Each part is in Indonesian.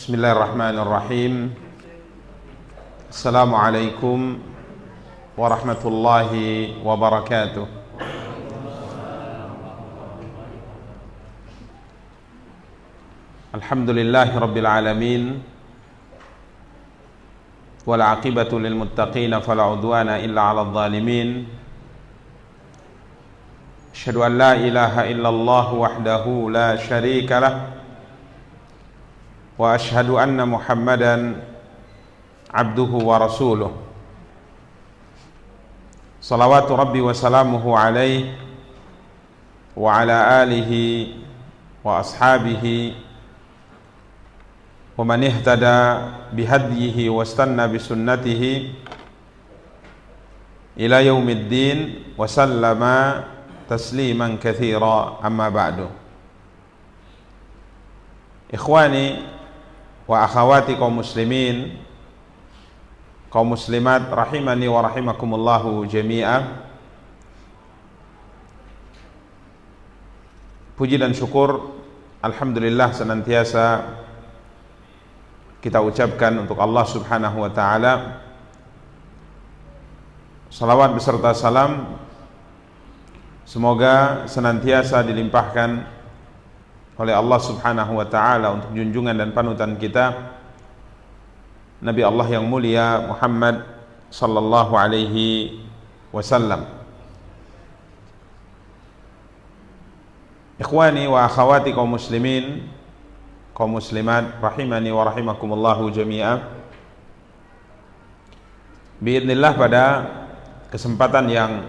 Bismillahirrahmanirrahim. Assalamualaikum warahmatullahi wabarakatuh. Alhamdulillahi rabbil alamin, wal aqibatu lil muttaqin fala udwana illa 'alal zalimin. Asyhadu an la ilaha illallah wahdahu la syarika lah, wa asyhadu anna Muhammadan abduhu wa rasuluh. Salawatu rabbi wa salamuhu alaihi wa ala alihi wa ashabihi wa man ihtada bihadyihi wa istanna bisunnatihi ila yaumiddin wa sallama tasliman katsira, amma ba'du. Ikhwani wa akhawati kaum muslimin, kaum muslimat rahimani wa rahimakumullahu jami'ah. Puji dan syukur alhamdulillah senantiasa kita ucapkan untuk Allah subhanahu wa ta'ala. Salawat beserta salam semoga senantiasa dilimpahkan oleh Allah subhanahu wa ta'ala untuk junjungan dan panutan kita Nabi Allah yang mulia Muhammad sallallahu alaihi wasallam. Ikhwani wa akhawati kaum muslimin, kaum muslimat rahimani wa rahimakumullahu jami'ah. Biidznillah, pada kesempatan yang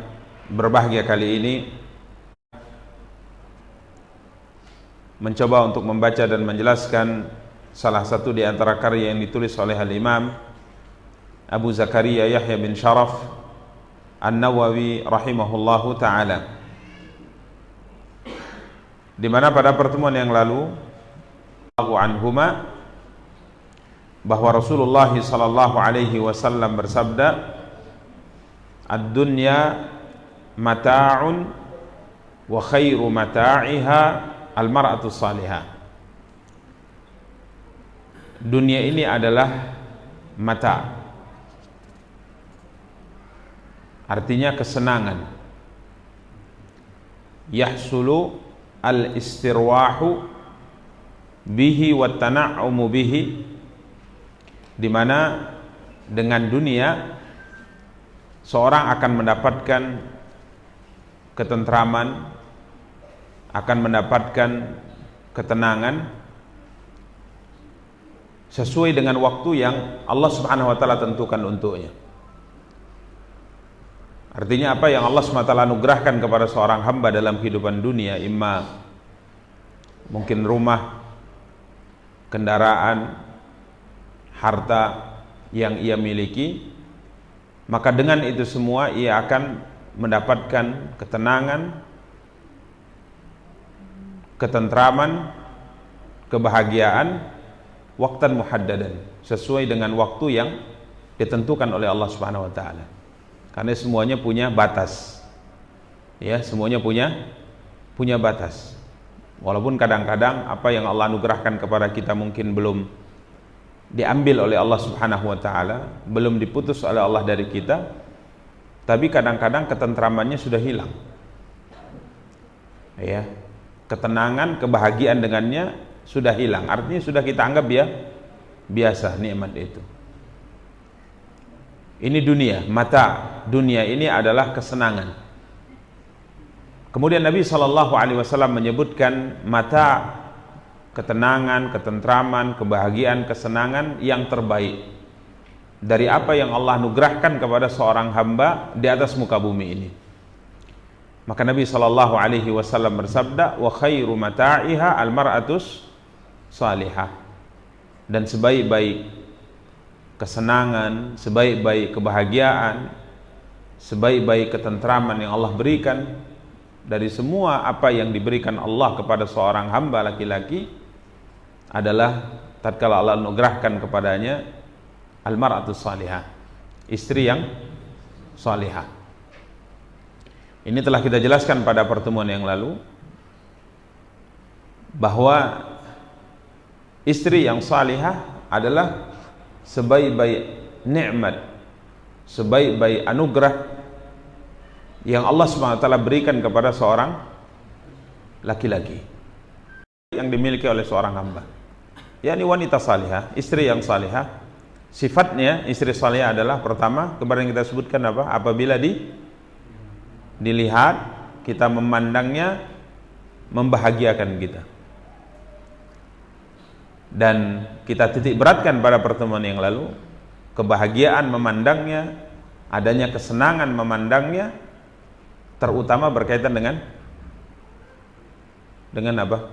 berbahagia kali ini mencoba untuk membaca dan menjelaskan salah satu di antara karya yang ditulis oleh Al-Imam Abu Zakaria Yahya bin Sharaf An-Nawawi rahimahullahu ta'ala, di mana pada pertemuan yang lalu anhuma bahwa Rasulullah sallallahu alaihi wasallam bersabda, ad-dunya mata'un wa khairu mata'iha al-mar'atu salihah. Dunia ini adalah mata, artinya kesenangan. Yahsulu al-istirwahu bihi wa tana'umu bihi, di mana dengan dunia seorang akan mendapatkan ketentraman, akan mendapatkan ketenangan sesuai dengan waktu yang Allah subhanahu wa ta'ala tentukan untuknya. Artinya apa yang Allah subhanahu wa ta'ala anugerahkan kepada seorang hamba dalam kehidupan dunia, imma mungkin rumah, kendaraan, harta yang ia miliki, maka dengan itu semua ia akan mendapatkan ketenangan, ketentraman, kebahagiaan, waqtan muhaddadan, sesuai dengan waktu yang ditentukan oleh Allah Subhanahu wa taala. Karena semuanya punya batas. Ya, semuanya punya batas. Walaupun kadang-kadang apa yang Allah anugerahkan kepada kita mungkin belum diambil oleh Allah Subhanahu wa taala, belum diputus oleh Allah dari kita, tapi kadang-kadang ketentramannya sudah hilang. Ya. Ketenangan, kebahagiaan dengannya sudah hilang. Artinya sudah kita anggap biasa nikmat itu. Ini dunia, mata dunia ini adalah kesenangan. Kemudian Nabi SAW menyebutkan mata, ketenangan, ketentraman, kebahagiaan, kesenangan yang terbaik dari apa yang Allah anugerahkan kepada seorang hamba di atas muka bumi ini. Maka Nabi SAW bersabda, wa khairu mata'iha al-mar'atus salihah, dan sebaik-baik kesenangan, sebaik-baik kebahagiaan, sebaik-baik ketentraman yang Allah berikan dari semua apa yang diberikan Allah kepada seorang hamba laki-laki adalah tatkala Allah anugerahkan kepadanya al-mar'atus salihah, istri yang salihah. Ini telah kita jelaskan pada pertemuan yang lalu bahwa Istri yang salihah adalah sebaik-baik nikmat, sebaik-baik anugerah yang Allah SWT berikan kepada seorang laki-laki yang dimiliki oleh seorang hamba. yakni wanita salihah, istri yang salihah. Sifatnya istri salihah adalah pertama, kemarin kita sebutkan apa? Apabila dilihat, kita memandangnya membahagiakan kita. Dan kita titik beratkan pada pertemuan yang lalu, kebahagiaan memandangnya, adanya kesenangan memandangnya, terutama berkaitan dengan apa?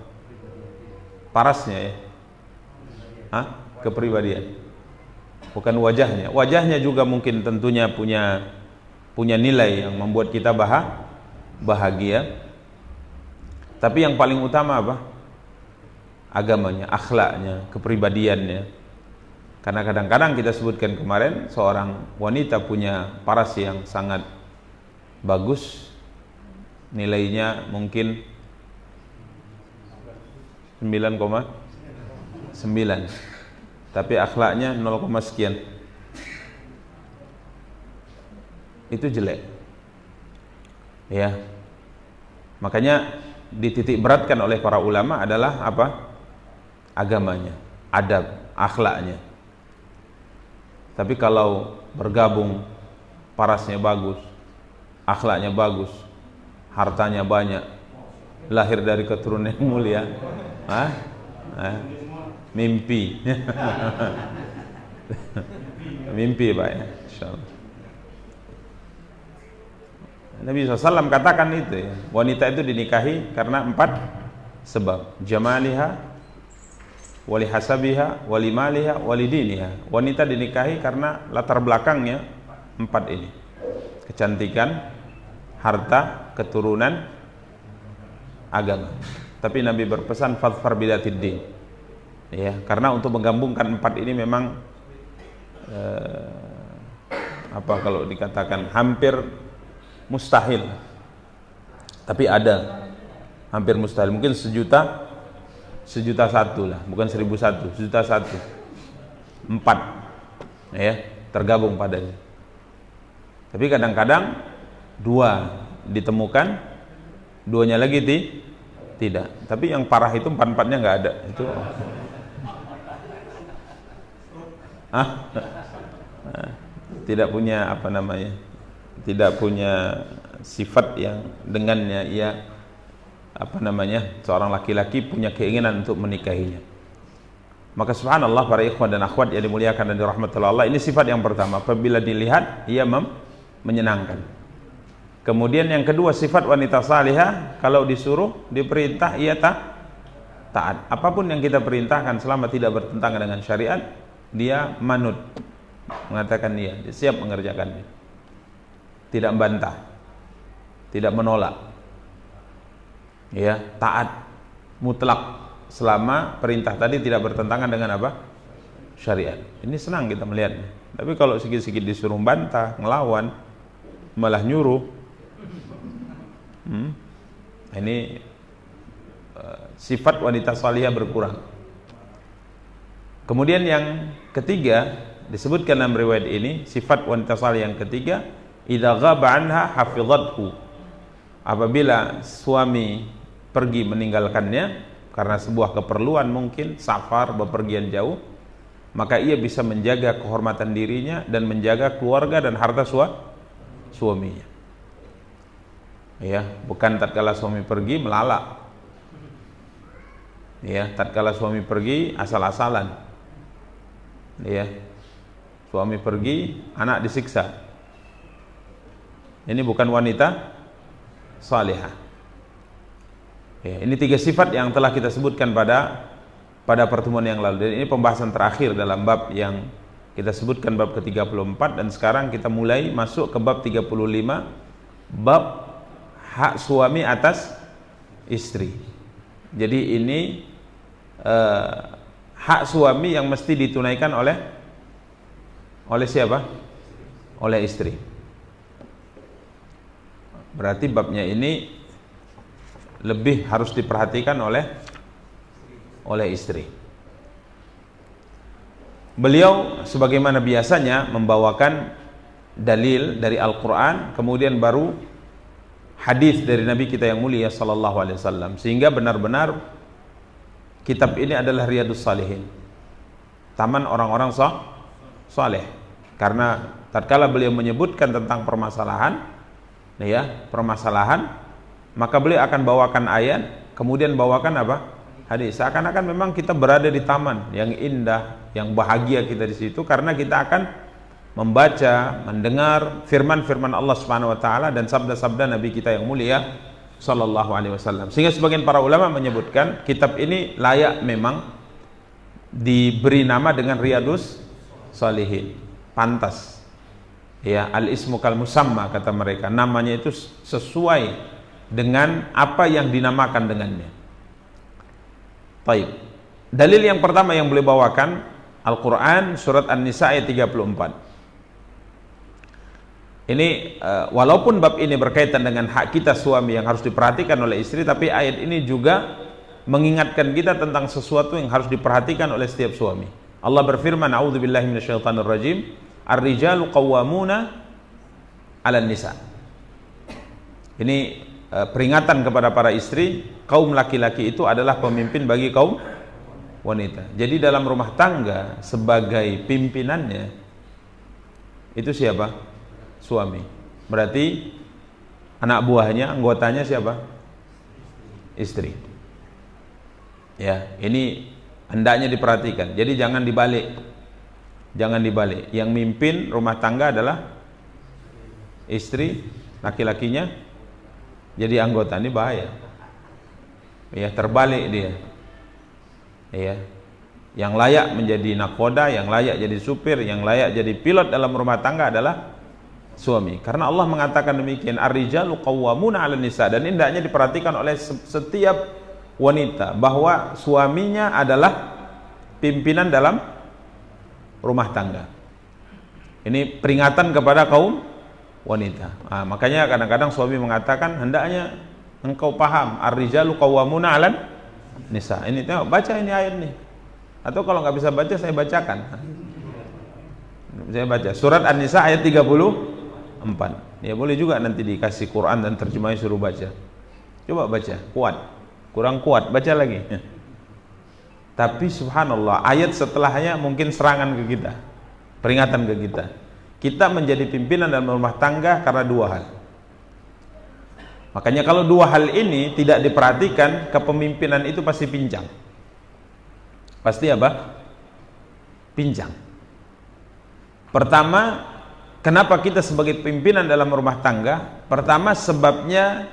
Parasnya ya. Kepribadian. Bukan wajahnya. Wajahnya juga mungkin tentunya punya nilai yang membuat kita bahagia. Tapi yang paling utama apa? Agamanya, akhlaknya, kepribadiannya. Karena kadang-kadang kita sebutkan kemarin, seorang wanita punya paras yang sangat bagus, nilainya mungkin 9,9, tapi akhlaknya 0, sekian. Itu jelek ya. Makanya dititik beratkan oleh para ulama adalah apa? Agamanya, adab, akhlaknya. Tapi kalau bergabung, parasnya bagus, akhlaknya bagus, hartanya banyak, lahir dari keturunan yang mulia, mimpi. Mimpi Pak ya, insyaallah. Nabi SAW katakan itu ya, wanita itu dinikahi karena 4 sebab: jamaliha, wali hasabiha, wali maliha, wali diniha. Wanita dinikahi karena latar belakangnya 4 ini: kecantikan, harta, keturunan, agama. Tapi Nabi berpesan fadfar bidatid din ya, karena untuk menggabungkan 4 ini memang apa kalau dikatakan hampir mustahil. Tapi ada hampir mustahil, mungkin 1.000.000 1 lah, bukan 1.001, 1.001, 4 ya tergabung padanya. Tapi kadang-kadang 2 ditemukan, 2-nya lagi tidak. Tapi yang parah itu 4-4-nya nggak ada. Itu tidak punya apa namanya, tidak punya sifat yang dengannya ia apa namanya, seorang laki-laki punya keinginan untuk menikahinya. Maka subhanallah para ikhwan dan akhwat yang dimuliakan dan dirahmati Allah, ini sifat yang pertama, apabila dilihat ia menyenangkan. Kemudian yang kedua, sifat wanita salihah, kalau disuruh, diperintah, ia taat. Apapun yang kita perintahkan selama tidak bertentangan dengan syariat, dia manut, mengatakan dia siap mengerjakannya, tidak membantah, tidak menolak ya, taat mutlak selama perintah tadi tidak bertentangan dengan apa? Syariat. Ini senang kita melihatnya. Tapi kalau sedikit-sedikit disuruh bantah, ngelawan, malah nyuruh, ini sifat wanita salihah berkurang. Kemudian yang ketiga disebutkan dalam riwayat ini, sifat wanita salihah yang ketiga, idza ghaba anha hafizathu. Apabila suami pergi meninggalkannya karena sebuah keperluan, mungkin safar, bepergian jauh, maka ia bisa menjaga kehormatan dirinya dan menjaga keluarga dan harta suaminya ya. Bukan tatkala suami pergi melalak ya, tatkala suami pergi asal-asalan ya, suami pergi anak disiksa. Ini bukan wanita salihah ya. Ini 3 sifat yang telah kita sebutkan pada pertemuan yang lalu, dan ini pembahasan terakhir dalam bab yang kita sebutkan, bab ke-34, dan sekarang kita mulai masuk ke bab 35, bab hak suami atas istri. Jadi ini hak suami yang mesti ditunaikan oleh siapa? Oleh istri. Berarti babnya ini lebih harus diperhatikan oleh istri beliau sebagaimana biasanya membawakan dalil dari Al-Quran, kemudian baru hadis dari Nabi kita yang mulia sallallahu alaihi wasallam, sehingga benar-benar kitab ini adalah Riyadhus Shalihin, taman orang-orang saleh. Karena tatkala beliau menyebutkan tentang permasalahan, maka beliau akan bawakan ayat, kemudian bawakan apa? Hadis. Seakan-akan memang kita berada di taman yang indah, yang bahagia kita di situ, karena kita akan membaca, mendengar firman-firman Allah Subhanahu wa taala dan sabda-sabda Nabi kita yang mulia sallallahu alaihi wasallam. Sehingga sebagian para ulama menyebutkan kitab ini layak memang diberi nama dengan Riyadhus Shalihin. Pantas. Ya, al-ismu kal musamma kata mereka. Namanya itu sesuai dengan apa yang dinamakan dengannya. Baik. Dalil yang pertama yang boleh bawakan Al-Quran surat An-Nisa ayat 34. Ini walaupun bab ini berkaitan dengan hak kita suami yang harus diperhatikan oleh istri, tapi ayat ini juga mengingatkan kita tentang sesuatu yang harus diperhatikan oleh setiap suami. Allah berfirman, a'udzubillahi minasyaitonirrajim, ar-rijalu qawwamuna 'alan nisa. Ini peringatan kepada para istri, kaum laki-laki itu adalah pemimpin bagi kaum wanita. Jadi dalam rumah tangga sebagai pimpinannya itu siapa? Suami. Berarti anak buahnya, anggotanya siapa? Istri. Ya, ini hendaknya diperhatikan. Jadi jangan dibalik. Jangan dibalik. Yang mimpin rumah tangga adalah istri, laki-lakinya jadi anggota. Ini bahaya. Ya, terbalik dia. Ya. Yang layak menjadi nakoda, yang layak jadi supir, yang layak jadi pilot dalam rumah tangga adalah suami. Karena Allah mengatakan demikian, ar-rijalu qawwamuna 'alan nisa, dan hendaknya diperhatikan oleh setiap wanita bahwa suaminya adalah pimpinan dalam rumah tangga. Ini peringatan kepada kaum wanita. Makanya kadang-kadang suami mengatakan, hendaknya engkau paham, ar-rijalu qawwamuna 'alan nisa. Ini tengok, baca ini ayat nih. Atau kalau nggak bisa baca, saya bacakan. Saya baca surat An-Nisa ayat 34. Ya boleh juga nanti dikasih Quran dan terjemahnya suruh baca. Coba baca, kuat. Kurang kuat, baca lagi. Tapi subhanallah, ayat setelahnya mungkin serangan ke kita, peringatan ke kita. Kita menjadi pimpinan dalam rumah tangga karena dua hal. Makanya kalau dua hal ini tidak diperhatikan, kepemimpinan itu pasti pincang. Pasti apa? Pincang. Pertama, kenapa kita sebagai pimpinan dalam rumah tangga? Pertama, sebabnya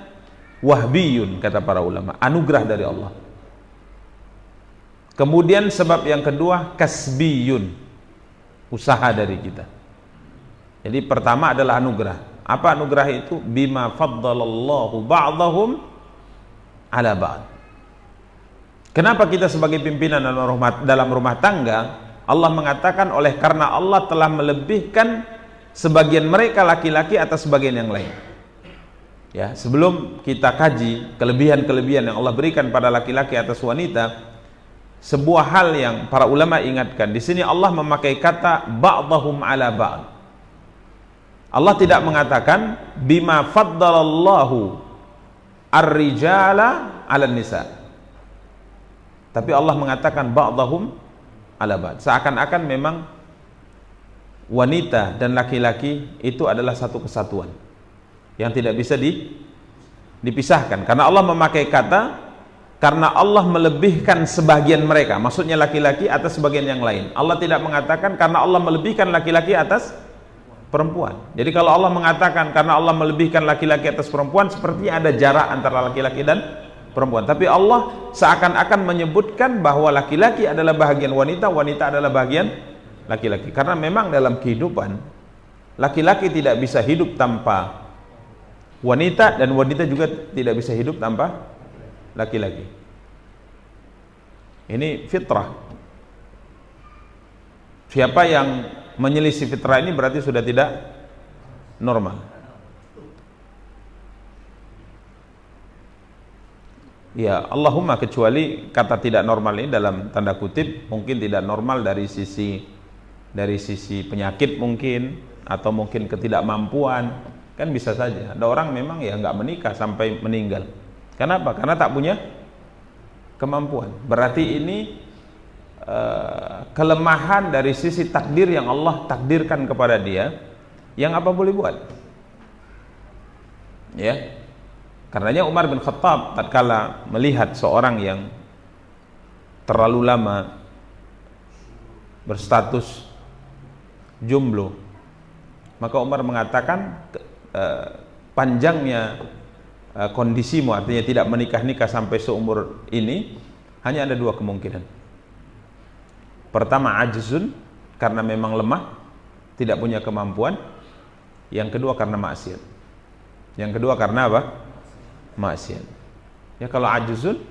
wahbiyun, kata para ulama, anugerah dari Allah. Kemudian sebab yang kedua, kasbiyun, usaha dari kita. Jadi pertama adalah anugerah. Apa anugerah itu? Bima faddalallahu ba'dahum ala ba'd. Kenapa kita sebagai pimpinan dalam rumah tangga? Allah mengatakan oleh karena Allah telah melebihkan sebagian mereka laki-laki atas sebagian yang lain. Ya, sebelum kita kaji kelebihan-kelebihan yang Allah berikan pada laki-laki atas wanita, sebuah hal yang para ulama ingatkan, di sini Allah memakai kata ba'dahum ala ba'd. Allah tidak mengatakan bima faddalallahu ar-rijala 'alan nisa. Tapi Allah mengatakan ba'dahum ala ba'd. Seakan-akan memang wanita dan laki-laki itu adalah satu kesatuan yang tidak bisa dipisahkan. Karena Allah memakai kata karena Allah melebihkan sebagian mereka, maksudnya laki-laki atas sebagian yang lain. Allah tidak mengatakan karena Allah melebihkan laki-laki atas perempuan. Jadi kalau Allah mengatakan karena Allah melebihkan laki-laki atas perempuan, sepertinya ada jarak antara laki-laki dan perempuan. Tapi Allah seakan-akan menyebutkan bahwa laki-laki adalah bahagian wanita, wanita adalah bahagian laki-laki. Karena memang dalam kehidupan laki-laki tidak bisa hidup tanpa wanita, dan wanita juga tidak bisa hidup tanpa laki-laki. Ini fitrah. Siapa yang menyelisih fitrah ini berarti sudah tidak normal. Ya, Allahumma kecuali kata tidak normal ini dalam tanda kutip mungkin tidak normal dari sisi dari sisi penyakit mungkin, atau mungkin ketidakmampuan, kan bisa saja. Ada orang memang ya nggak menikah sampai meninggal. Kenapa? Karena tak punya kemampuan. Berarti ini kelemahan dari sisi takdir yang Allah takdirkan kepada dia, yang apa boleh buat? Ya, karenanya Umar bin Khattab tatkala melihat seorang yang terlalu lama berstatus jomblo, maka Umar mengatakan panjangnya kondisimu, artinya tidak menikah-nikah sampai seumur ini, hanya ada dua kemungkinan. Pertama, ajzun, karena memang lemah, tidak punya kemampuan. Yang kedua, karena maksiat. Yang kedua karena apa? Maksiat. Ya, kalau ajzun,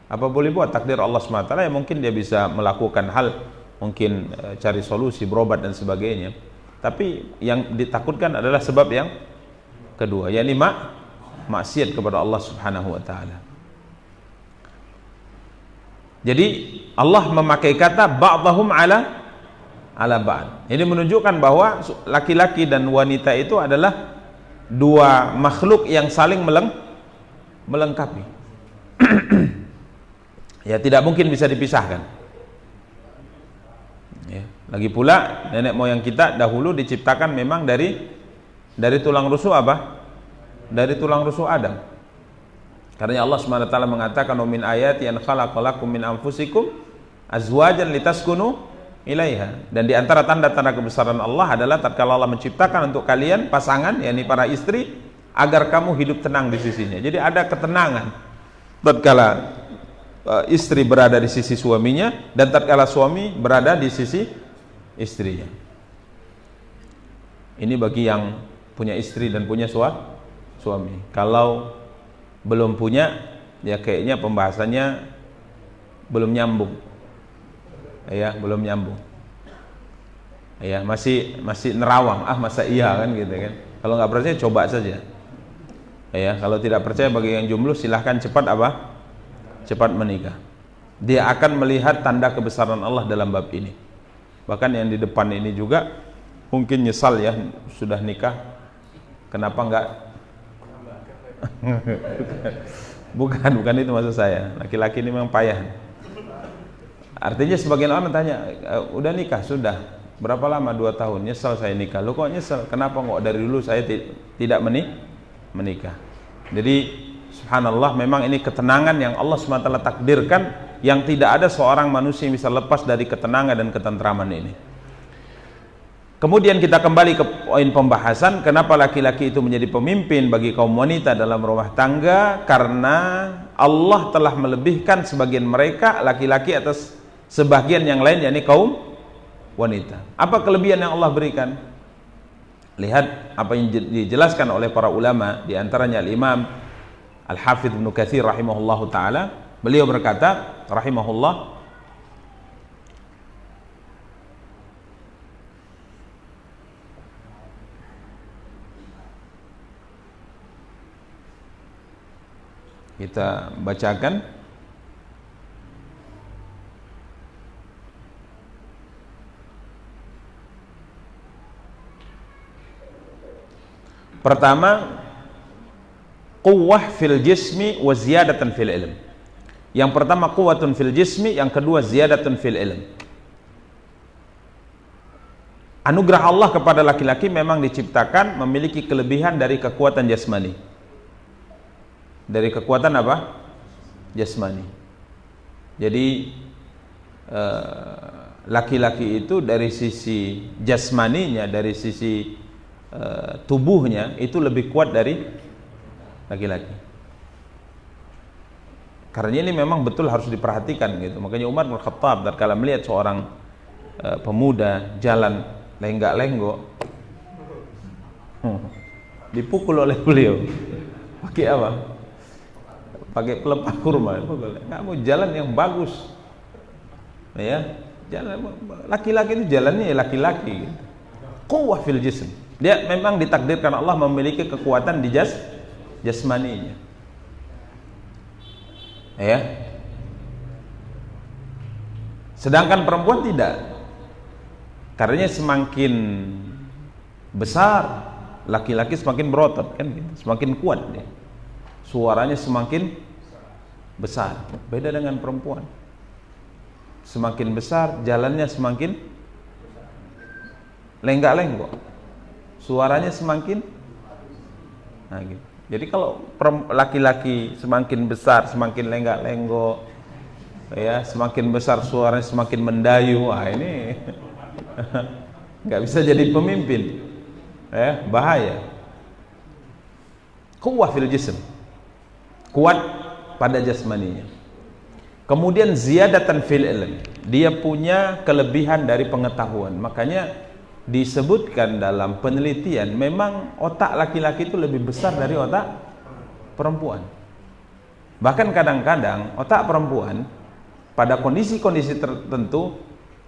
apa boleh buat? Takdir Allah SWT, ya mungkin dia bisa melakukan hal, mungkin cari solusi, berobat dan sebagainya. Tapi yang ditakutkan adalah sebab yang kedua, yakni maksiat kepada Allah Subhanahu wa taala. Jadi Allah memakai kata ba'dhum ala ba'd. Ini menunjukkan bahwa laki-laki dan wanita itu adalah dua makhluk yang saling melengkapi. Ya, tidak mungkin bisa dipisahkan. Ya, lagi pula nenek moyang kita dahulu diciptakan memang dari tulang rusuk apa? Dari tulang rusuk Adam. Karena Allah SWT mengatakan min ayati an khalaqalakum min anfusikum azwajan litaskunu ilaiha. Dan di antara tanda-tanda kebesaran Allah adalah tatkala Allah menciptakan untuk kalian pasangan, yakni para istri, agar kamu hidup tenang di sisinya. Jadi ada ketenangan tatkala istri berada di sisi suaminya, dan tatkala suami berada di sisi istrinya. Ini bagi yang punya istri dan punya suami. Kalau belum punya, ya kayaknya pembahasannya belum nyambung. Ya, belum nyambung. Ya, masih nerawang. Masa iya kan gitu kan. Kalau nggak percaya coba saja. Ya, kalau tidak percaya bagi yang jomblo silahkan cepat menikah. Dia akan melihat tanda kebesaran Allah dalam bab ini. Bahkan yang di depan ini juga mungkin nyesal ya, sudah nikah kenapa enggak. bukan itu maksud saya. Laki-laki ini memang payah. Artinya sebagian orang tanya, udah nikah? Sudah. Berapa lama? 2 tahun. Nyesal saya nikah. Lu kok nyesal? Kenapa kok dari dulu saya tidak menikah? Jadi subhanallah, memang ini ketenangan yang Allah SWT takdirkan, yang tidak ada seorang manusia yang bisa lepas dari ketenangan dan ketentraman ini. Kemudian kita kembali ke poin pembahasan, kenapa laki-laki itu menjadi pemimpin bagi kaum wanita dalam rumah tangga? Karena Allah telah melebihkan sebagian mereka, laki-laki, atas sebagian yang lain, yakni kaum wanita. Apa kelebihan yang Allah berikan? Lihat apa yang dijelaskan oleh para ulama, di antaranya Al-Imam Al-Hafidh Ibnu Katsir rahimahullahu taala. Beliau berkata rahimahullah, kita bacakan. Pertama, quwwah fil jismi wa ziyadatan fil ilm. Yang pertama quwwatun fil jismi, yang kedua ziyadatun fil ilm. Anugerah Allah kepada laki-laki memang diciptakan memiliki kelebihan dari kekuatan jasmani. Dari kekuatan apa? Jasmani. Jadi laki-laki itu dari sisi jasmaninya, dari sisi tubuhnya itu lebih kuat dari laki-laki. Karena ini memang betul harus diperhatikan gitu. Makanya Umar bin Khattab tatkala melihat seorang pemuda jalan lenggak-lenggok, dipukul oleh beliau. Pakai apa? Pakai pelepah kurma. Kamu jalan yang bagus. Ya, jalan laki-laki itu jalannya ya laki-laki. Quwwah fil jism. Dia memang ditakdirkan Allah memiliki kekuatan di jasmaninya. Ya. Sedangkan perempuan tidak. Karenanya semakin besar laki-laki semakin berotot kan gitu. Semakin kuat dia. Suaranya semakin besar. Beda dengan perempuan. Semakin besar jalannya semakin lenggak-lenggok. Suaranya semakin gitu. Jadi kalau laki-laki semakin besar, semakin lenggak-lenggok, ya, semakin besar suaranya semakin mendayu, ini nggak bisa jadi pemimpin, ya, bahaya. Quwwah fil jism, kuat pada jasmaninya. Kemudian ziyadatan fil ilm, dia punya kelebihan dari pengetahuan. Makanya disebutkan dalam penelitian memang otak laki-laki itu lebih besar dari otak perempuan. Bahkan kadang-kadang otak perempuan pada kondisi-kondisi tertentu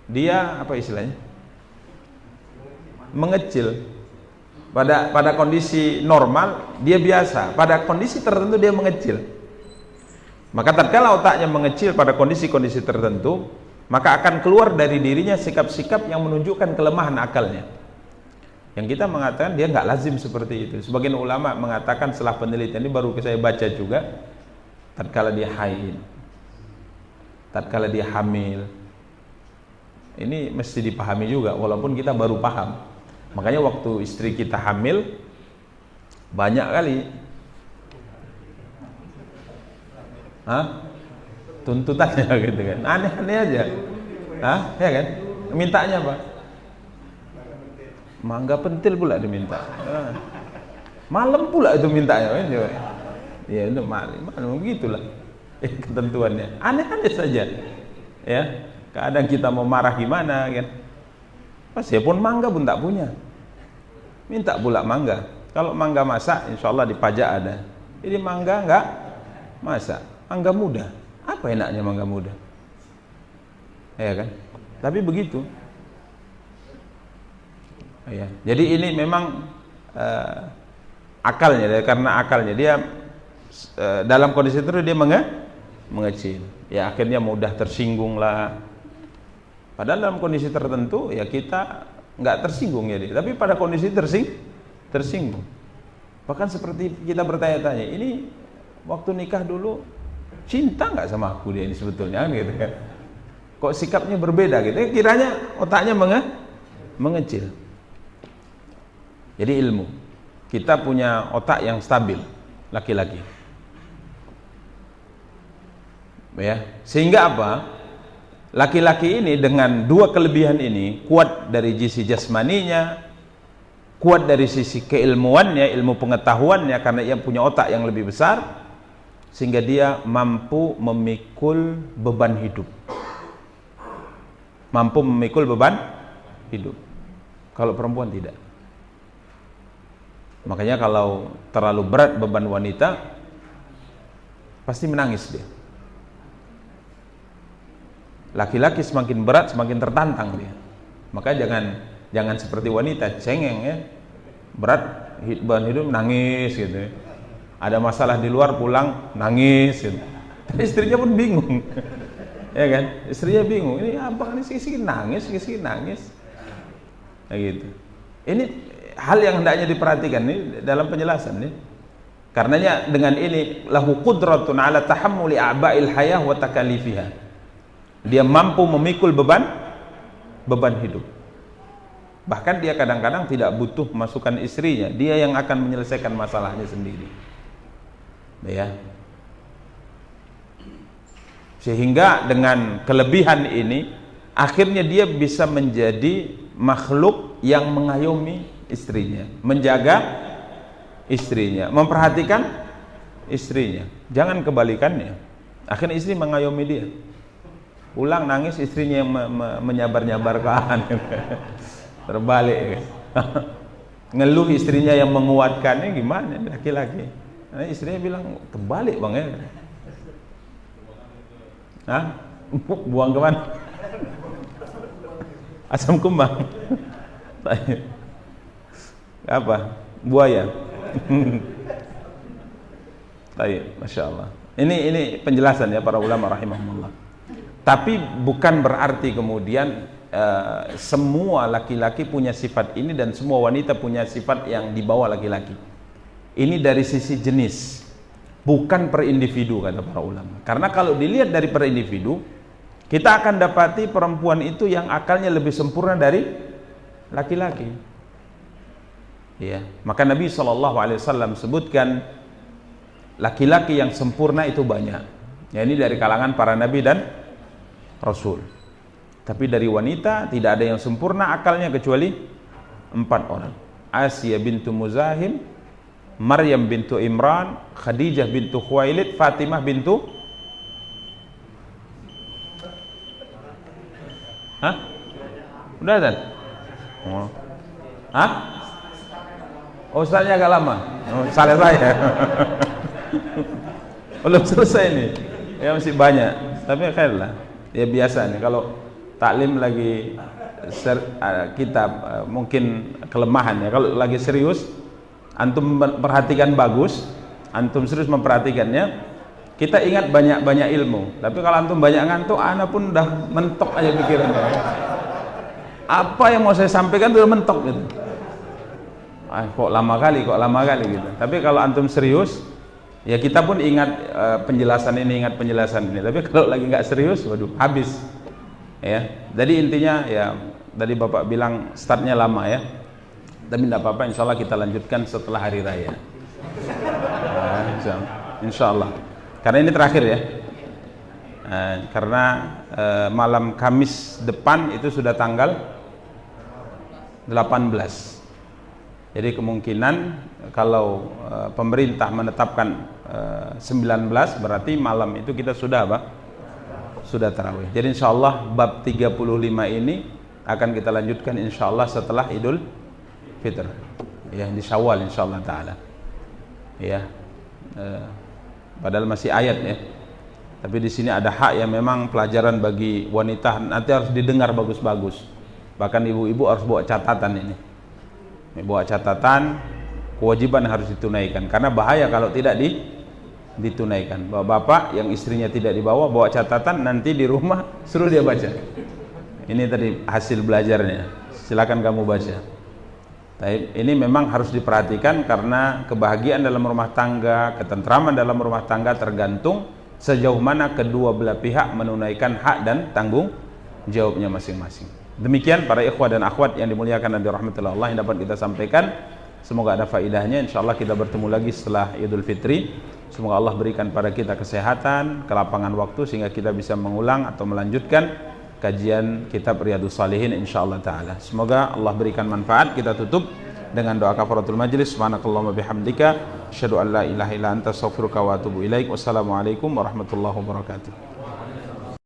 dia apa istilahnya? Mengecil. Pada kondisi normal dia biasa, pada kondisi tertentu dia mengecil. Maka tatkala otaknya mengecil pada kondisi-kondisi tertentu, maka akan keluar dari dirinya sikap-sikap yang menunjukkan kelemahan akalnya. Yang kita mengatakan dia nggak lazim seperti itu. Sebagian ulama mengatakan setelah penelitian ini baru saya baca juga, tatkala dia haid, tatkala dia hamil, ini mesti dipahami juga walaupun kita baru paham. Makanya waktu istri kita hamil banyak kali tuntutannya gitu kan, aneh-aneh aja, ya kan, mintanya apa? Mangga pentil pula diminta, malam pula itu mintanya, kan? Ya itu malam begitulah ketentuannya, aneh-aneh saja, ya. Kadang kita mau marah gimana, kan? Pas ya pun mangga pun tak punya, minta pula mangga. Kalau mangga masak, insya Allah di pajak ada. Jadi mangga enggak masak, mangga muda. Apa enaknya mangga muda? Ya kan? Tapi begitu. Ya. Jadi ini memang akalnya, karena akalnya dia dalam kondisi itu dia mengecil. Ya akhirnya mudah tersinggung lah. Padahal dalam kondisi tertentu ya kita nggak tersinggung ya dia. Tapi pada kondisi tersinggung. Bahkan seperti kita bertanya-tanya, ini waktu nikah dulu cinta nggak sama aku dia ini sebetulnya, kan gitu kan? Kok sikapnya berbeda gitu? Kiranya otaknya mengecil. Jadi ilmu, kita punya otak yang stabil, laki-laki. Ya, sehingga apa? Laki-laki ini dengan dua kelebihan ini, kuat dari sisi jasmaninya, kuat dari sisi keilmuannya, ilmu pengetahuannya, karena ia punya otak yang lebih besar, sehingga dia mampu memikul beban hidup. Mampu memikul beban hidup. Kalau perempuan tidak. Makanya kalau terlalu berat beban wanita, pasti menangis dia. Laki-laki semakin berat semakin tertantang dia. Makanya jangan seperti wanita cengeng ya, berat beban hidup nangis gitu. Ada masalah di luar pulang nangis gitu. Istrinya pun bingung. Ya kan? Istrinya bingung. Ini apa nih sikit-sikit nangis. Kayak gitu. Ini hal yang hendaknya diperhatikan nih dalam penjelasan nih. Karenanya dengan ini lahu qudratun ala tahammuli a'ba'il hayah wa takalifiha. Dia mampu memikul beban hidup. Bahkan dia kadang-kadang tidak butuh masukan istrinya, dia yang akan menyelesaikan masalahnya sendiri. Ya. Sehingga dengan kelebihan ini akhirnya dia bisa menjadi makhluk yang mengayomi istrinya, menjaga istrinya, memperhatikan istrinya. Jangan kebalikannya. Akhirnya istri mengayomi dia. Pulang nangis, istrinya yang menyabar-nyabarkan. Terbalik. Ngeluh istrinya yang menguatkannya, gimana laki-laki? Nah, istrinya bilang terbalik bang ya. Hah? Buang kemana? Asam kumbang. Apa? Buaya. Baik, masya Allah. Ini penjelasan ya para ulama rahimahumullah. Tapi bukan berarti kemudian semua laki-laki punya sifat ini dan semua wanita punya sifat yang dibawa laki-laki. Ini dari sisi jenis, bukan per individu, kata para ulama. Karena kalau dilihat dari per individu, kita akan dapati perempuan itu yang akalnya lebih sempurna dari laki-laki. Ya, maka Nabi SAW sebutkan laki-laki yang sempurna itu banyak. Ya, ini dari kalangan para nabi dan rasul. Tapi dari wanita tidak ada yang sempurna akalnya kecuali 4 orang. Asiyah bintu Muzahim, Maryam bintu Imran, Khadijah bintu Khuwailid, Fatimah bintu Udah kan? Oh. Oh, Ustaznya agak lama. Oh, salah saya. Belum selesai nih. Ya masih banyak. Tapi khairlah. Ya biasa nih kalau taklim lagi kitab mungkin kelemahan ya. Kalau lagi serius antum perhatikan bagus, antum serius memperhatikannya, kita ingat banyak ilmu. Tapi kalau antum banyak ngantuk, ana pun udah mentok aja pikirannya. Apa yang mau saya sampaikan udah mentok gitu. Kok lama kali gitu. Tapi kalau antum serius, ya kita pun ingat penjelasan ini. Tapi kalau lagi nggak serius, waduh habis. Ya, jadi intinya ya tadi Bapak bilang startnya lama ya, tapi tidak apa-apa, insya Allah kita lanjutkan setelah hari raya. Insya Allah, karena ini terakhir ya, karena malam Kamis depan itu sudah tanggal 18. Jadi kemungkinan kalau pemerintah menetapkan 19 berarti malam itu kita sudah apa? Sudah tarawih. Jadi insya Allah bab 35 ini akan kita lanjutkan insya Allah setelah Idul Fitr ya, di Syawal insya Allah ta'ala ya. Padahal masih ayat ya, tapi di sini ada hak yang memang pelajaran bagi wanita, nanti harus didengar bagus-bagus. Bahkan ibu-ibu harus bawa catatan ini, bawa catatan kewajiban harus ditunaikan, karena bahaya kalau tidak ditunaikan. Bapak yang istrinya tidak dibawa, bawa catatan, nanti di rumah suruh dia baca. Ini tadi hasil belajarnya, silakan kamu baca. Ini memang harus diperhatikan karena kebahagiaan dalam rumah tangga, ketentraman dalam rumah tangga tergantung sejauh mana kedua belah pihak menunaikan hak dan tanggung jawabnya masing-masing. Demikian para ikhwah dan akhwat yang dimuliakan dan dirahmati Allah yang dapat kita sampaikan. Semoga ada faidahnya. Insyaallah kita bertemu lagi setelah Idul Fitri. Semoga Allah berikan pada kita kesehatan, kelapangan waktu sehingga kita bisa mengulang atau melanjutkan kajian kitab Riyadhus Shalihin insyaallah taala. Semoga Allah berikan manfaat. Kita tutup dengan doa kafaratul majlis. Subhanakallahumma bihamdika asyhadu an la ilaha illa anta astaghfiruka wa atubu ilaik. Wassalamualaikum warahmatullahi wabarakatuh.